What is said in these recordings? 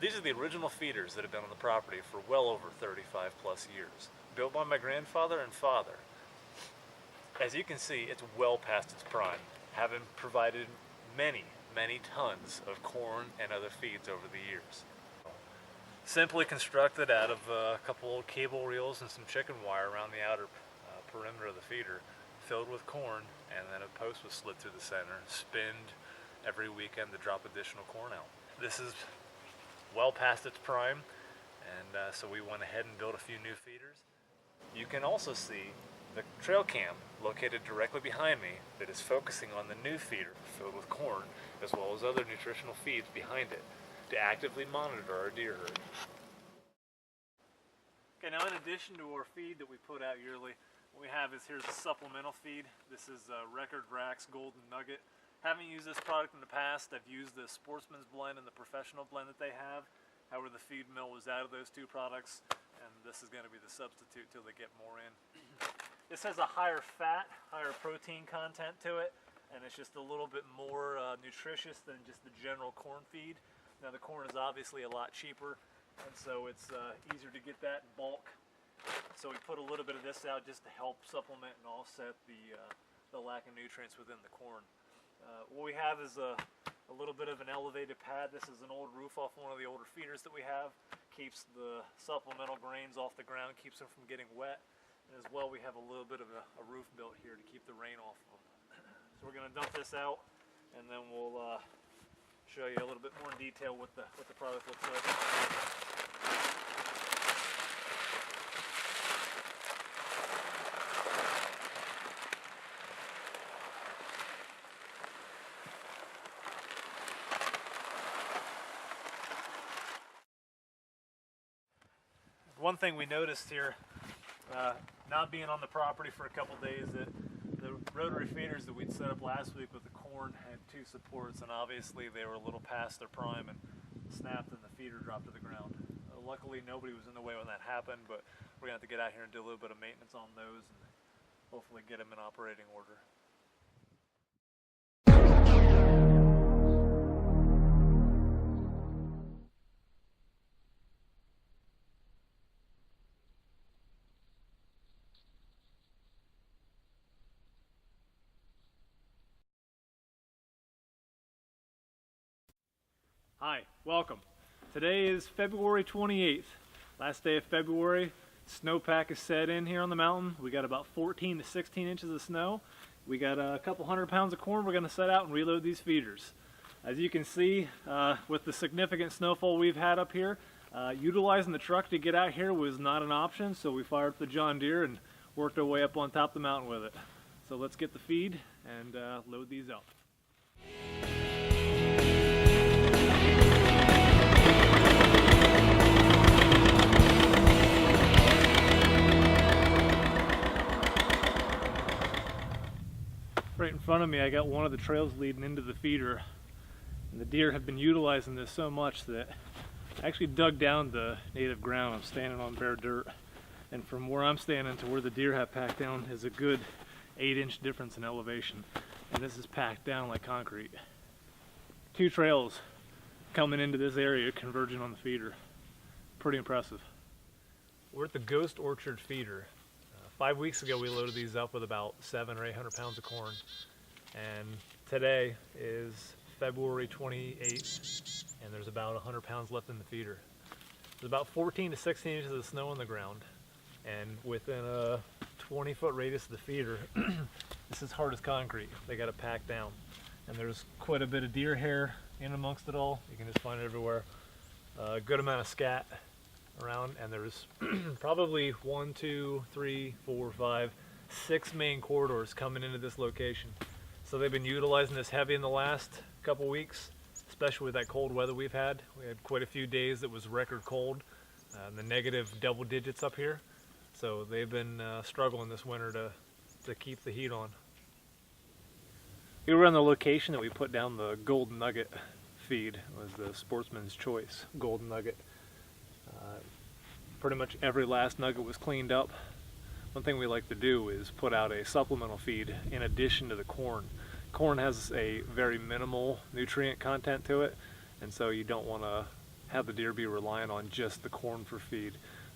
These are the original feeders that have been on the property for well over 35 plus years, built by my grandfather and father. As you can see, it's well past its prime, having provided many tons of corn and other feeds over the years. Simply constructed out of a couple old cable reels and some chicken wire around the outer perimeter of the feeder, filled with corn, and then a post was slid through the center, spinned every weekend to drop additional corn out. This is well past its prime, and so we went ahead and built a few new feeders. You can also see the trail cam located directly behind me that is focusing on the new feeder filled with corn, as well as other nutritional feeds behind it, to actively monitor our deer herd. Okay, now in addition to our feed that we put out yearly, what we have is here's a supplemental feed. This is Record Rack's Golden Nugget. Haven't used this product in the past. I've used the Sportsman's blend and the professional blend that they have. However, the feed mill was out of those two products, and this is going to be the substitute till they get more in. This has a higher fat, higher protein content to it, and it's just a little bit more nutritious than just the general corn feed. Now the corn is obviously a lot cheaper, and so it's easier to get that in bulk. So we put a little bit of this out just to help supplement and offset the lack of nutrients within the corn. What we have is a little bit of an elevated pad. This is an old roof off one of the older feeders that we have. Keeps the supplemental grains off the ground, keeps them from getting wet. And as well, we have a little bit of a roof built here to keep the rain off of them. So we're going to dump this out, and then we'll show you a little bit more in detail what the product looks like. One thing we noticed here, not being on the property for a couple days, that the rotary feeders that we'd set up last week with the corn had two supports, and obviously they were a little past their prime and snapped, and the feeder dropped to the ground. Luckily nobody was in the way when that happened, but we're going to have to get out here and do a little bit of maintenance on those and hopefully get them in operating order. Hi, welcome. Today is February 28th, last day of February. Snowpack is set in here on the mountain. We got about 14 to 16 inches of snow. We got a couple 100 pounds of corn we're going to set out and reload these feeders. As you can see, with the significant snowfall we've had up here, utilizing the truck to get out here was not an option, so we fired up the John Deere and worked our way up on top of the mountain with it. So let's get the feed and load these up. Right in front of me, I got one of the trails leading into the feeder, and the deer have been utilizing this so much that I actually dug down the native ground. I'm standing on bare dirt, and from where I'm standing to where the deer have packed down is a good 8-inch difference in elevation, and this is packed down like concrete. Two trails coming into this area converging on the feeder. Pretty impressive. We're at the Ghost Orchard feeder. 5 weeks ago we loaded these up with about 700 or 800 pounds of corn, and today is February 28th and there's about 100 pounds left in the feeder. There's about 14 to 16 inches of snow on the ground, and within a 20-foot radius of the feeder this is hard as concrete. They got it packed down, and there's quite a bit of deer hair in amongst it all. You can just find it everywhere. A good amount of scat around, and there's probably 1, 2, 3, 4, 5, 6 main corridors coming into this location. So they've been utilizing this heavy in the last couple weeks, especially with that cold weather we've had. We had quite a few days that was record cold, in the negative double digits up here. So they've been struggling this winter to keep the heat on. We were on the location that we put down the Golden Nugget feed. It was the Sportsman's Choice Golden Nugget. Pretty much every last nugget was cleaned up. One thing we like to do is put out a supplemental feed in addition to the corn. Corn has a very minimal nutrient content to it, and so you don't want to have the deer be relying on just the corn for feed.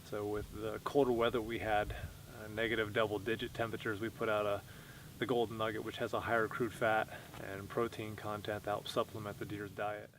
So with the colder weather we had, negative double-digit temperatures, we put out the golden nugget, which has a higher crude fat and protein content that helps supplement the deer's diet.